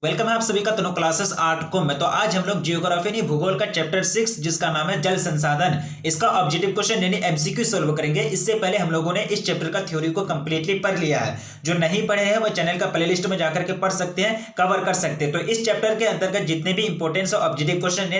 Welcome है आप सभी का दोनों क्लासेस 8 को में। तो आज हम लोग जियोग्राफी नहीं भूगोल का चैप्टर 6 जिसका नाम है जल संसाधन, इसका ऑब्जेक्टिव क्वेश्चन यानी एमसीक्यू सॉल्व करेंगे। इससे पहले हम लोगों ने इस चैप्टर का थ्योरी को कंप्लीटली पढ़ लिया है। जो नहीं पढ़े हैं वो चैनल का प्लेलिस्ट में जाकर के पढ़ सकते हैं, कवर कर सकते हैं। तो इस चैप्टर के अंतर्गत जितने भी इंपॉर्टेंस ऑब्जेक्टिव क्वेश्चन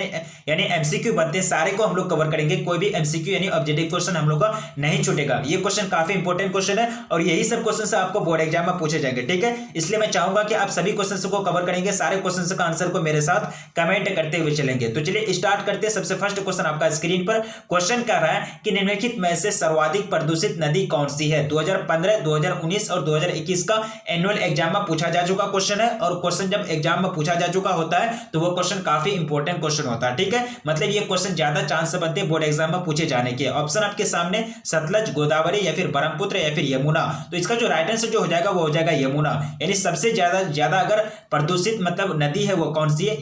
यानी एमसीक्यू बनते हैं सारे को हम लोग कवर करेंगे। कोई भी एमसीक्यू यानी ऑब्जेक्टिव क्वेश्चन हम लोग का नहीं छूटेगा। ये क्वेश्चन काफी इंपॉर्टेंट क्वेश्चन है और यही सब क्वेश्चन आपको बोर्ड एग्जाम में पूछे जाएंगे, ठीक है। इसलिए मैं चाहूंगा कि आप सभी क्वेश्चन को कवर करेंगे, सारे क्वेश्चन का आंसर को मेरे साथ कमेंट करते हुए चलेंगे। तो चलिए स्टार्ट करते हैं। सबसे फर्स्ट क्वेश्चन आपका स्क्रीन पर क्वेश्चन कर रहा है कि निम्नलिखित में से सर्वाधिक प्रदूषित नदी कौन सी है। 2015, 2019 और 2021 का एनुअल एग्जाम में पूछा जा चुका क्वेश्चन है। और क्वेश्चन जब एग्जाम में पूछा जा चुका होता है तो वो क्वेश्चन काफी इंपॉर्टेंट क्वेश्चन होता है, ठीक है। मतलब ये क्वेश्चन ज्यादा चांस बनते हैं बोर्ड एग्जाम में पूछे जाने के। ऑप्शन आपके सामने सतलज, गोदावरी या फिर ब्रह्मपुत्र या फिर यमुना। तो इसका जो राइट आंसर जो हो जाएगा वो हो जाएगा यमुना। यानी सबसे ज्यादा अगर प्रदूषित मतलब नदी है वो कौन सी है?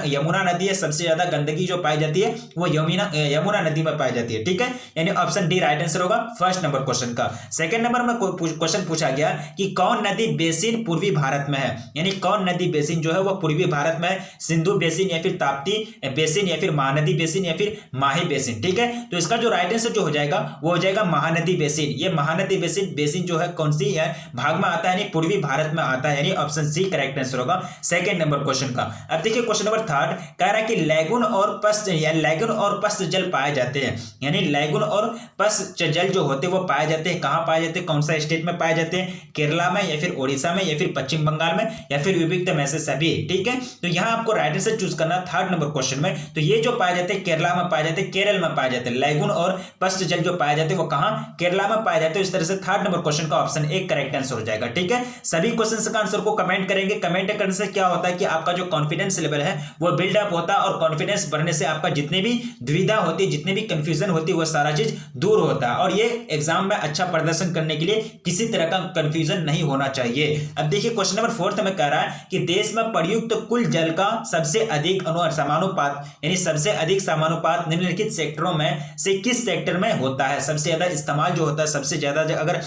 यमुना नदी है। सबसे ज्यादा गंदगी जो पाई जाती है वो यमुना नदी में पाई जाती है, ठीक है। यानी ऑप्शन डी राइट आंसर होगा फर्स्ट नंबर क्वेश्चन का। सेकंड नंबर में क्वेश्चन पूछा गया कि कौन नदी बेसिन पूर्वी भारत में है। यानी कौन नदी बेसिन जो है वो पूर्वी भारत में है। सिंधु बेसिन या फिर ताप्ती बेसिन या फिर महानदी बेसिन या फिर माही बेसिन, ठीक है। तो इसका जो राइट आंसर जो हो जाएगा वो हो जाएगा महानदी बेसिन। ये महानदी बेसिन जो है कौन सी है भाग में आता है, यानी पूर्वी भारत में आता है। यानी ऑप्शन सी करेक्ट आंसर होगा सेकंड नंबर क्वेश्चन का। अब देखिए क्वेश्चन नंबर थर्ड कह रहा है कि लैगून और पश्च जल पाए जाते हैं। यानी लैगून और पश्च जल जो होते हैं वो पाए जाते हैं कहां पाए जाते हैं, कौन सा स्टेट में पाए जाते हैं? केरला में या फिर ओडिशा में या फिर पश्चिम बंगाल में या फिर विविध में से सभी, ठीक है। तो यहां आपको राइट आंसर चूज करना थर्ड नंबर क्वेश्चन में। तो ये जो पाए जाते हैं केरला में पाए जाते हैं, केरल में पाए जाते हैं। लैगून और पश्च जल जो पाए जाते हैं वो कहां? केरला में पाए जाते हैं। इस तरह से थर्ड नंबर क्वेश्चन का ऑप्शन एक करेक्ट आंसर हो जाएगा, ठीक है। सभी क्वेश्चन का आंसर को कमेंट करेंगे। कमेंट करने से क्या होता है कि आपका जो कॉन्फिडेंस लेवल है वो बिल्डअप होता है और कॉन्फिडेंस बढ़ने से आपका जितने भी दुविधा होती है, जितने भी कंफ्यूजन होती है वो सारा चीज दूर होता है। और ये एग्जाम में अच्छा प्रदर्शन करने के लिए किसी तरह का कंफ्यूजन नहीं होना चाहिए। अब देखिए क्वेश्चन नंबर फोर्थ में कह रहा है कि देश में प्रयुक्त कुल जल का सबसे अधिक समानुपात यानी सबसे अधिक समानुपात निम्नलिखित सेक्टरों में से किस सेक्टर में होता है। सबसे ज्यादा इस्तेमाल जो होता है, सबसे ज्यादा अगर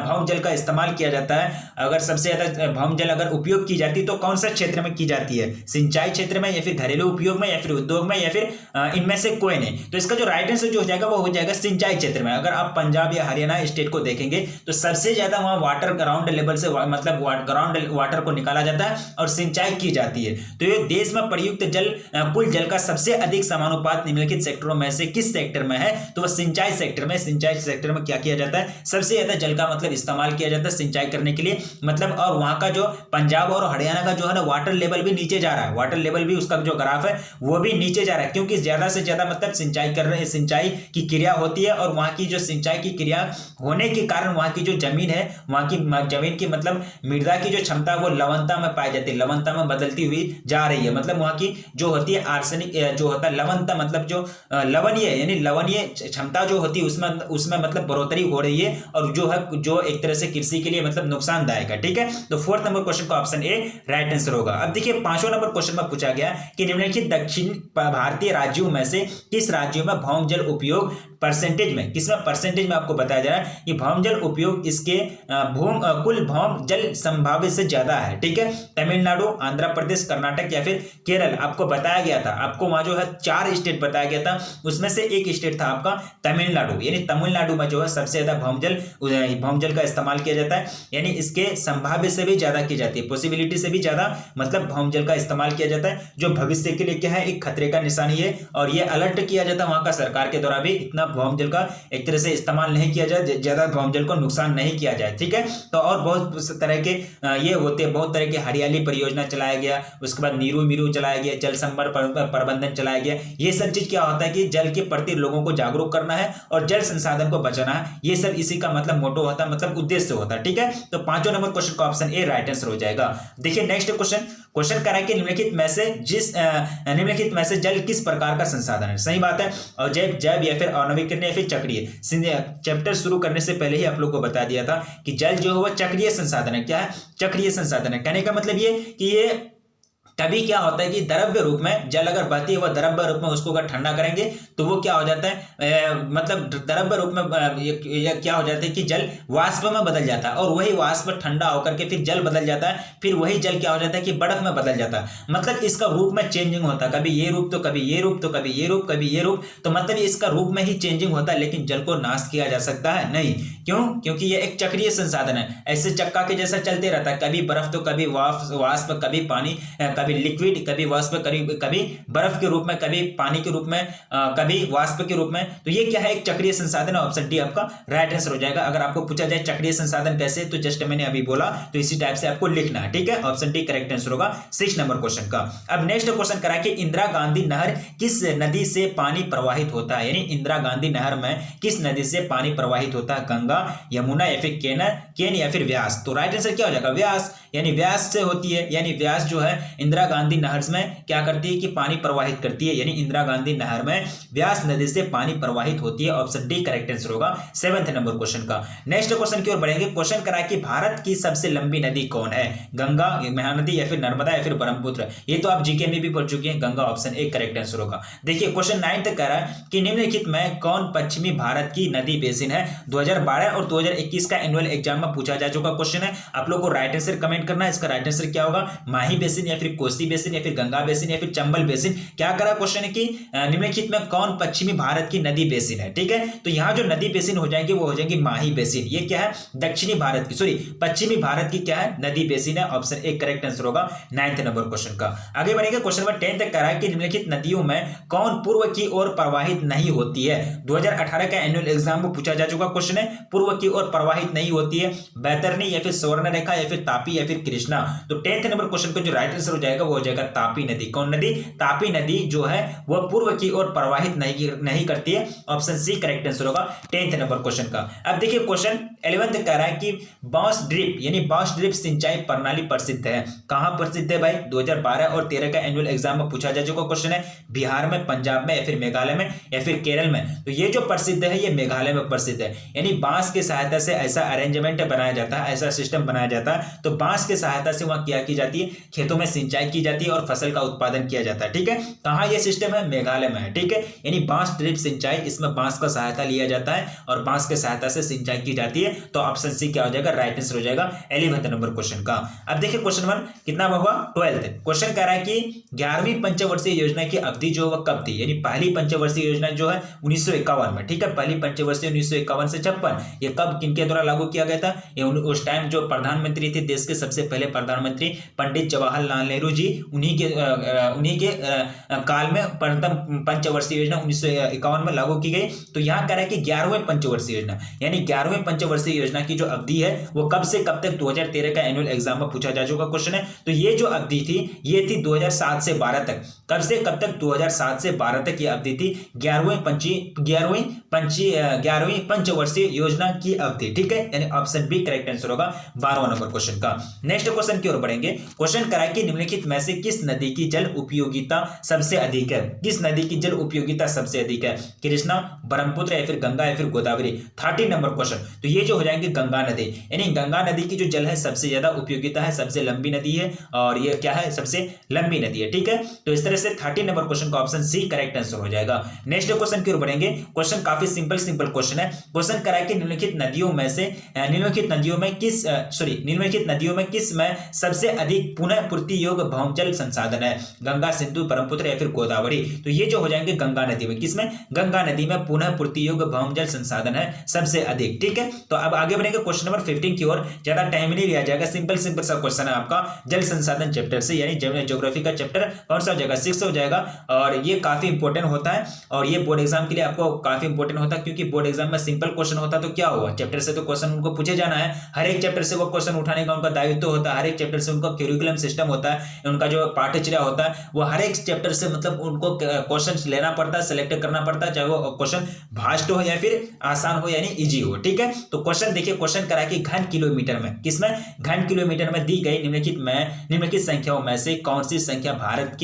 भौम जल का इस्तेमाल किया जाता है, अगर सबसे ज्यादा भौम जल अगर उपयोग की जाती है तो कौन सा क्षेत्र में की जाती है? सिंचाई क्षेत्र में या फिर घरेलू उपयोग में या फिर उद्योग में या फिर इनमें से कोई नहीं। तो इसका जो राइट आंसर जो हो जाएगा वो हो जाएगा सिंचाई क्षेत्र में। अगर आप पंजाब या हरियाणा स्टेट को देखेंगे तो सबसे ज्यादा वहां वाटर ग्राउंड लेवल से मतलब ग्राउंड वाटर को निकाला जाता है और सिंचाई की जाती है। तो ये देश में प्रयुक्त कुल जल का सबसे अधिक समानुपात निम्नलिखित सेक्टरों में से किस सेक्टर में है? तो वह सिंचाई सेक्टर में। सिंचाई सेक्टर में क्या किया जाता है? सबसे ज्यादा जल का मतलब इस्तेमाल किया जाता है सिंचाई करने के लिए। मतलब और वहां का जो पंजाब और हरियाणा का जो है ना वाटर लेवल भी नीचे जा रहा है। वाटर लेवल भी उसका जो ग्राफ है वो भी नीचे जा रहा है, क्योंकि ज्यादा से ज्यादा मतलब सिंचाई कर रहे हैं, सिंचाई की क्रिया होती है। और वहां की जो सिंचाई की क्रिया होने के कारण वहां की जो जमीन है, वहां की जमीन की मतलब मृदा की जो क्षमता वो लवणता में पाई जाती है, लवणता में बदलती हुई जा रही है। मतलब वहां की जो होती है आर्सेनिक जो होता है लवणता मतलब जो लवणीय यानी लवणीय क्षमता जो होती है उसमें मतलब बढ़ोतरी हो रही है। और जो है जो एक तरह से कृषि के लिए मतलब नुकसानदायक है, ठीक है। तो फोर्थ नंबर क्वेश्चन का ऑप्शन ए राइट आंसर होगा। अब देखिए पांचवा नंबर क्वेश्चन में पूछा गया कि निम्नलिखित दक्षिण भारतीय राज्यों में से किस राज्यों में भौम जल उपयोग परसेंटेज में, किसमें परसेंटेज में आपको बताया जा रहा है कि भौम जल उपयोग इसके कुल भौम जल संभाव्य से ज्यादा है, ठीक है। तमिलनाडु, आंध्र प्रदेश, कर्नाटक या फिर केरल आपको बताया गया था। आपको वहां जो है 4 स्टेट बताया गया था, उसमें से एक स्टेट था आपका तमिलनाडु। यानी तमिलनाडु में जो है सबसे ज्यादा भौम जल का इस्तेमाल किया जाता है। यानी इसके संभाव्य से भी ज्यादा की जाती है, पॉसिबिलिटी से भी ज्यादा मतलब भौम जल का इस्तेमाल किया जाता है, जो भविष्य के लिए क्या है एक खतरे का निशानी है। और ये अलर्ट किया जाता है वहां का सरकार के द्वारा भी इतना भौम जल का एक तरह से इस्तेमाल नहीं किया जाए, ज्यादा भौम जल को नुकसान नहीं किया जाए, ठीक है। तो और बहुत तरह के ये होते हैं, बहुत तरह के हरियाली परियोजना चलाया गया, उसके बाद नीरू मीरू चलाया गया, जल संभर प्रबंधन चलाया गया। ये सब चीज क्या होता है कि जल के प्रति लोगों को जागरूक करना है और जल संसाधन को बचाना है। ये सब इसी का मतलब मोटो होता है, मतलब उद्देश्य होता है, ठीक है। तो पांचों नंबर क्वेश्चन का ऑप्शन ए राइट आंसर हो जाएगा। देखिए नेक्स्ट क्वेश्चन करा कि निम्नलिखित में से जल किस प्रकार का संसाधन है। सही बात है, और जैव या फिर आणविक या फिर चक्रीय। चैप्टर शुरू करने से पहले ही आप लोग को बता दिया था कि जल जो है वो चक्रीय संसाधन है। क्या है? चक्रीय संसाधन है। कहने का मतलब ये कि ये तभी क्या होता है कि द्रव्य रूप में जल अगर बहती है वह द्रव्य रूप में उसको अगर ठंडा करेंगे तो वो क्या हो जाता है मतलब द्रव्य रूप में ये क्या हो जाता है कि जल वाष्प में बदल जाता है और वही वाष्प ठंडा होकर के फिर जल बदल जाता है, फिर वही जल क्या हो जाता है कि बर्फ में बदल जाता है। मतलब इसका रूप में चेंजिंग होता है, कभी ये रूप तो कभी ये रूप तो कभी ये रूप कभी ये रूप, तो मतलब इसका रूप में ही चेंजिंग होता है, लेकिन जल को नाश किया जा सकता है नहीं। क्यों? क्योंकि ये एक चक्रीय संसाधन है, ऐसे चक्का के जैसा चलते रहता है, कभी बर्फ तो कभी वाष्प, कभी पानी, कभी लिक्विड, कभी वाष्प, कभी बर्फ के रूप में, कभी पानी के रूप में, कभी वाष्प के रूप में। तो ये क्या है? एक चक्रीय संसाधन है। ऑप्शन डी आपका राइट आंसर हो जाएगा। अगर आपको पूछा जाए चक्रीय संसाधन कैसे, तो जस्ट मैंने अभी बोला, तो इसी टाइप से आपको लिखना है, ठीक है। ऑप्शन डी करेक्ट आंसर होगा 6 नंबर क्वेश्चन का। अब नेक्स्ट क्वेश्चन करा कि इंदिरा गांधी नहर किस नदी से पानी प्रवाहित होता है, यानी इंदिरा गांधी नहर में किस नदी से पानी प्रवाहित होता है, गंगा, यमुना या फिर केन या फिर व्यास। तो राइट आंसर क्या हो जाएगा? व्यास, यानी व्यास से होती है, यानी व्यास जो है इंदिरा गांधी नहर में क्या करती है कि पानी प्रवाहित करती है, यानी इंदिरा गांधी नहर में व्यास नदी से पानी प्रवाहित होती है। ऑप्शन डी करेक्ट आंसर होगा 7th नंबर क्वेश्चन का। नेक्स्ट क्वेश्चन की ओर बढ़ेंगे। क्वेश्चन करा कि भारत की सबसे लंबी नदी कौन है, गंगा, महानदी या फिर नर्मदा या फिर ब्रह्मपुत्र। ये तो आप जीके में भी पढ़ चुके हैं, Ganga option A correct answer होगा। देखिए क्वेश्चन 9 तक कह रहा है कि निम्नलिखित में कौन पश्चिमी भारत की नदी बेसिन है। 2012 और 2021 का एनुअल एग्जाम में पूछा जा चुका क्वेश्चन है। आप लोग को राइट आंसर कमेंट करना है। इसका राइट आंसर क्या होगा? माही बेसिन या फिर कोसी बेसिन या फिर गंगा बेसिन या फिर चंबल बेसिन। क्या करा क्वेश्चन है कि निम्नलिखित में कौन पश्चिमी भारत की नदी बेसिन है, ठीक है। तो यहाँ जो नदी बेसिन हो जाएंगे वो हो जाएंगी माही बेसिन। ये क्या है? दक्षिणी भारत की, सॉरी पश्चिमी भारत की क्या है? नदी बेसिन है। ऑप्शन ए करेक्ट आंसर होगा 9th नंबर क्वेश्चन का। आगे बढ़ेंगे क्वेश्चन नंबर 10 तक कह रहा है कि निम्नलिखित नदियों में कौन पूर्व की ओर प्रवाहित नहीं होती है। 2018 का एनुअल एग्जाम में पूछा जा चुका क्वेश्चन है, पूर्व की ओर प्रवाहित नहीं होती है, बैतरनी या फिर स्वर्णरेखा या फिर तापी या फिर कृष्णा। तो 10th नंबर क्वेश्चन का जो राइट आंसर हो जाएगा वो हो जाएगा तापी नदी। कौन नदी? तापी नदी जो है वह पूर्व की ओर प्रवाहित नहीं करती है। ऑप्शन सी करेक्ट आंसर होगा 10th नंबर क्वेश्चन का। अब देखिए क्वेश्चन 11 कह रहा है कि बांस ड्रिप यानी बांस ड्रिप सिंचाई प्रणाली प्रसिद्ध है। कहां प्रसिद्ध है भाई? 2012 और 13 का एनुअल एग्जाम में पूछा जा चुका क्वेश्चन है। बिहार में, पंजाब में या फिर मेघालय में या फिर केरल में। तो ये जो प्रसिद्ध है ये मेघालय में प्रसिद्ध है, यानी बांस की सहायता से ऐसा अरेंजमेंट बनाया जाता है, ऐसा सिस्टम बनाया जाता है। तो बांस की सहायता से वहां क्या की जाती है? खेतों में सिंचाई की जाती है और फसल का उत्पादन किया जाता है, ठीक है। कहां ये सिस्टम है? मेघालय में है, ठीक है। यानी बांस ड्रिप सिंचाई, इसमें बांस का सहायता लिया जाता है और बांस के सहायता से सिंचाई की जाती है। तो ऑप्शन सी क्या हो जाएगा? राइट आंसर हो जाएगा 11th नंबर क्वेश्चन का। अब देखिए क्वेश्चन नंबर कितना हुआ? 12th क्वेश्चन कह रहा है कि 11वीं पंचवर्षीय योजना की अवधि जो वह कब थी, यानी पहली पंचवर्षीय योजना जो है 1951 में, ठीक है। पहली पंचवर्षीय 1951 से 56 ये कब किनके द्वारा लागू किया गया था? ये उस टाइम जो प्रधानमंत्री थे, देश के सबसे पहले प्रधानमंत्री पंडित जवाहरलाल नेहरू जी, उन्हीं के काल में प्रथम पंचवर्षीय योजना 1951 में लागू की गई। तो यहाँ कह रहा है कि 11वें पंचवर्षीय योजना, यानी 11वें पंचवर्षीय योजना की जो अवधि है वो कब से कब तक? 2013 का एनुअल एग्जाम में पूछा जा चुका क्वेश्चन है। तो ये जो अवधि थी ये थी 2007 से 12 तक। कब से कब तक? 2007 से 12 तक ये अवधि थी 11वीं पंचवर्षीय योजना की अवधि, ठीक है। यानी ऑप्शन बी करेक्ट आंसर होगा 12वां नंबर क्वेश्चन का। नेक्स्ट क्वेश्चन की ओर बढ़ेंगे। क्वेश्चन करा कि निम्नलिखित में से किस नदी की जल उपयोगिता सबसे अधिक है? किस नदी की जल उपयोगिता सबसे अधिक है? कृष्णा, ब्रह्मपुत्र या फिर गंगा या फिर गोदावरी। 13 number question. तो ये जो हो जाएंगे गंगा नदी, यानी गंगा नदी की जो जल है सबसे ज्यादा उपयोगिता है, सबसे लंबी नदी है और ये क्या है? सबसे लंबी नदी है, ठीक है। तो इस तरह से 13 नंबर क्वेश्चन का ऑप्शन सी करेक्ट आंसर हो जाएगा। नेक्स्ट क्वेश्चन की ओर बढ़ेंगे। क्वेश्चन काफी सिंपल क्वेश्चन है। क्वेश्चन करा है कि निम्नलिखित नदियों में किस में सबसे अधिक पुनः पूर्ति योग्य भौमजल संसाधन है? गंगा, सिंधु, ब्रह्मपुत्र या फिर गोदावरी। तो ये जो हो जाएंगे गंगा नदी में, किसमें? गंगा नदी में पुनः पूर्ति योग्य भौमजल संसाधन है सबसे अधिक, ठीक है। तो अब आगे बढ़ेंगे क्वेश्चन नंबर 15 की ओर। ज्यादा टाइम नहीं लिया जाएगा, सिंपल सा क्वेश्चन है आपका जल संसाधन चैप्टर से, यानी ज्योग्राफी का चैप्टर कौन सा हो जाएगा? 6 हो जाएगा। और ये काफी इंपॉर्टेंट होता है और ये बोर्ड एग्जाम के लिए आपको काफी इंपॉर्टेंट होता है, क्योंकि बोर्ड एग्जाम में सिंपल क्वेश्चन होता तो क्या हुआ? चैप्टर से तो क्वेश्चन उनको पूछे जाना है, हर एक चैप्टर से वो क्वेश्चन उठाने का उनका दायित्व होता है, हर एक चैप्टर से उनका करिकुलम सिस्टम होता है, उनका जो पाठ्यचर्या होता है वो हर एक चैप्टर से मतलब उनको क्वेश्चन लेना पड़ता है, सिलेक्ट करना पड़ता है, चाहे वो क्वेश्चन भास्ट हो या फिर आसान हो यानी इजी हो, ठीक है। तो क्वेश्चन देखिए, क्वेश्चन करा कि घन किलोमीटर में, किसमें? घन किलोमीटर में दी गई निम्नलिखित संख्याओं में से कौन सी संख्या भारत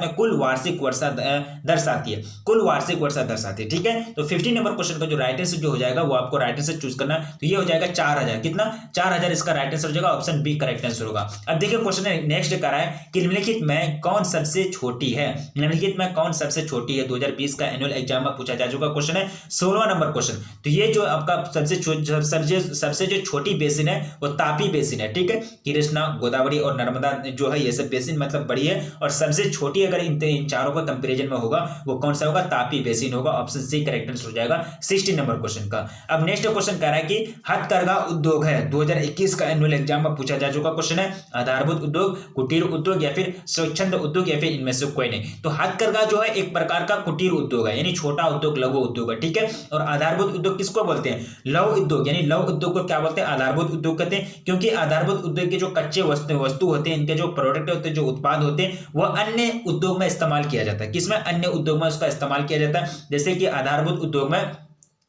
में कुल वार्षिक वर्षा दर्शाती है? कुल वार्षिक वर्षा दर्शाती है, ठीक है। तो 15 नंबर क्वेश्चन का जो राइट आंसर जो हो जाएगा वो आपको राइट आंसर चूज करना है। तो ये हो जाएगा 4000। कितना? 4000 इसका राइट आंसर हो जाएगा। ऑप्शन बी करेक्ट आंसर होगा। अब देखिए क्वेश्चन नेक्स्ट करा रहा है कि निम्नलिखित में कौन सबसे छोटी है, निम्नलिखित में कौन सबसे छोटी है। 2020 का एनुअल एग्जाम में पूछा जा चुका क्वेश्चन है, 16वां नंबर क्वेश्चन। तो ये जो आपका सबसे जो छोटी बेसिन है वो तापी बेसिन है, ठीक है। कृष्णा, गोदावरी और नर्मदा जो है ये सब बेसिन मतलब बड़ी है, और सबसे छोटी अगर इन चारों का कंपैरिजन में होगा वो कौन सा होगा, तापी बेसिन होगा। ऑप्शन सी करेक्ट आंसर हो जाएगा 60 नंबर क्वेश्चन का। अब नेक्स्ट क्वेश्चन कह रहा है कि हथकरघा उद्योग है, 2021 का एनुअल एग्जाम में पूछा जा चुका क्वेश्चन है। आधारभूत उद्योग, कुटीर उद्योग या फिर स्वच्छंद उद्योग या फिर इनमें से कोई नहीं। तो हथकरघा जो है एक प्रकार का कुटीर उद्योग है, यानी छोटा उद्योग, लघु उद्योग है, ठीक है। और आधारभूत उद्योग किसको बोलते हैं, लघु उद्योग, यानी लघु उद्योग को क्या बोलते हैं, आधारभूत उद्योग कहते हैं। क्योंकि आधारभूत उद्योग के जो कच्चे वस्तु होते हैं, इनके जो प्रोडक्ट होते हैं, जो उत्पाद होते हैं, वह अन्य उद्योग में इस्तेमाल किया जाता है। किसमें, अन्य उद्योग में उसका इस्तेमाल किया जाता है। जैसे कि आधारभूत उद्योग में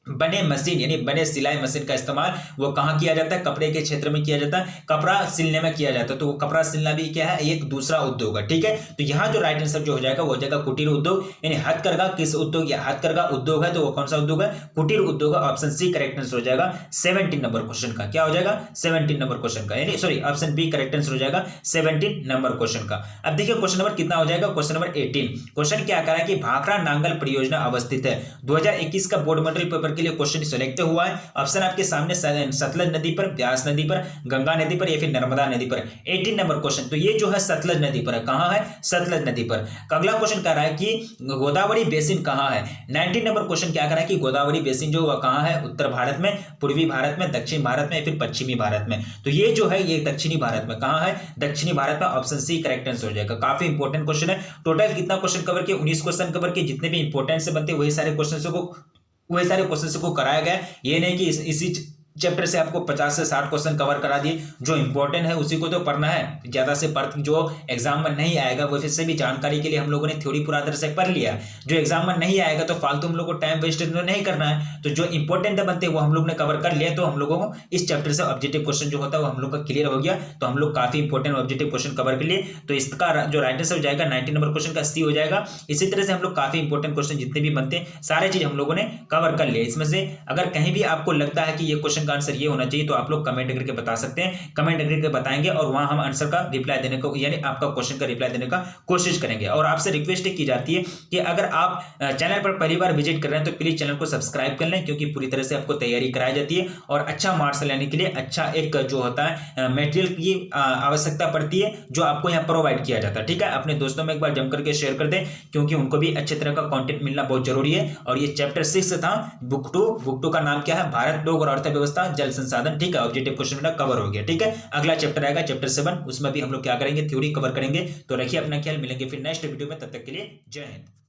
बने मशीन यानी बने सिलाई मशीन का इस्तेमाल वो कहाँ किया जाता है, कपड़े के क्षेत्र में किया जाता है, कपड़ा सिलने में किया जाता है। तो वो कपड़ा सिलना भी क्या है, एक दूसरा उद्योग है, ठीक है। तो यहाँ जो राइट आंसर जो हो जाएगा वो हो जाएगा कुटीर उद्योग, यानी हथकरघा किस उद्योग, या हथकरघा उद्योग है तो वो कौन सा उद्योग है, कुटीर उद्योग है। ऑप्शन सी करेक्ट आंसर हो जाएगा 17 नंबर क्वेश्चन का। क्या हो जाएगा, 17 नंबर क्वेश्चन का, यानी sorry option B correct answer हो जाएगा 17 नंबर क्वेश्चन का। अब देखिए क्वेश्चन नंबर कितना हो जाएगा, क्वेश्चन नंबर 18। क्वेश्चन क्या कह रहा है कि भाखड़ा नांगल परियोजना अवस्थित है। 2021 का बोर्ड मॉडल पेपर के लिए क्वेश्चन सेलेक्ट हुआ है। ऑप्शन आपके सामने सतलज नदी पर, ब्यास नदी पर, गंगा नदी पर या फिर नर्मदा नदी पर। 18 नंबर क्वेश्चन, तो ये जो है सतलज नदी पर है। कहां है, सतलज नदी पर। अगला क्वेश्चन कह रहा है कि गोदावरी बेसिन कहां है। 19 नंबर क्वेश्चन क्या कह रहा है कि गोदावरी बेसिन जो कहां है, उत्तर भारत में, पूर्वी भारत में, दक्षिण भारत में या फिर पश्चिमी भारत में। तो ये जो है ये दक्षिणी भारत में, कहां है, दक्षिणी भारत में। ऑप्शन सी करेक्ट आंसर हो जाएगा। काफी इंपॉर्टेंट क्वेश्चन है। टोटल कितना क्वेश्चन कवर किया, 19 क्वेश्चन कवर किए। जितने भी इंपॉर्टेंट से बनते वही सारे क्वेश्चन को कराया गया। ये नहीं कि इसी चैप्टर से आपको 50 से 60 क्वेश्चन कवर करा दिए। जो इंपॉर्टेंट है उसी को तो पढ़ना है, ज्यादा से पढ़ जो एग्जाम में नहीं आएगा वो फिर से भी जानकारी के लिए हम लोगों ने थ्योरी पूरा तरह से पढ़ लिया। जो एग्जाम में नहीं आएगा तो फालतू हम लोग को टाइम वेस्ट नहीं करना है। तो जो इंपॉर्टेंट बनते हैं वो हम लोग ने कवर कर लिया। तो हम लोगों को इस चैप्टर से ऑब्जेक्टिव क्वेश्चन जो होता है वो हम लोग का क्लियर हो गया। तो हम लोग काफी इंपॉर्टेंट ऑब्जेक्टिव क्वेश्चन कवर कर लिए। तो इसका जो राइट आंसर हो जाएगा 19 नंबर क्वेश्चन का सी हो जाएगा। इसी तरह से हम लोग काफी इंपॉर्टेंट क्वेश्चन जितने भी बनते हैं सारे चीज हम लोगों ने कवर कर लिया। इसमें से अगर कहीं भी आपको लगता है कि ये क्वेश्चन का आंसर ये होना चाहिए तो आप लोग कमेंट करके बता सकते हैं। कमेंट करके बताएंगे और वहां हम आंसर का रिप्लाई देने को, यानी आपका क्वेश्चन का रिप्लाई देने का कोशिश करेंगे। और आपसे रिक्वेस्ट की जाती है कि अगर आप चैनल पर पहली बार विजिट कर रहे हैं तो प्लीज चैनल को सब्सक्राइब कर लें, क्योंकि पूरी तरह से आपको तैयारी कराई जाती है और अच्छा मार्क्स लेने के लिए अच्छा एक जो होता है मटेरियल की आवश्यकता पड़ती है, जो आपको यहाँ प्रोवाइड किया जाता है। ठीक है, अपने दोस्तों में एक बार जम करके शेयर कर दें, क्योंकि उनको भी अच्छे तरह का कंटेंट मिलना बहुत जरूरी है। और ये चैप्टर 6 था, बुक 2 का नाम क्या है, भारत, लोग और अर्थव्यवस्था, जल संसाधन। ठीक है, ऑब्जेक्टिव क्वेश्चन मेरा कवर हो गया। ठीक है, अगला चैप्टर आएगा चैप्टर 7, उसमें भी हम लोग क्या करेंगे, थ्योरी कवर करेंगे। तो रखिए अपना ख्याल, मिलेंगे फिर नेक्स्ट वीडियो में, तब तक के लिए जय हिंद।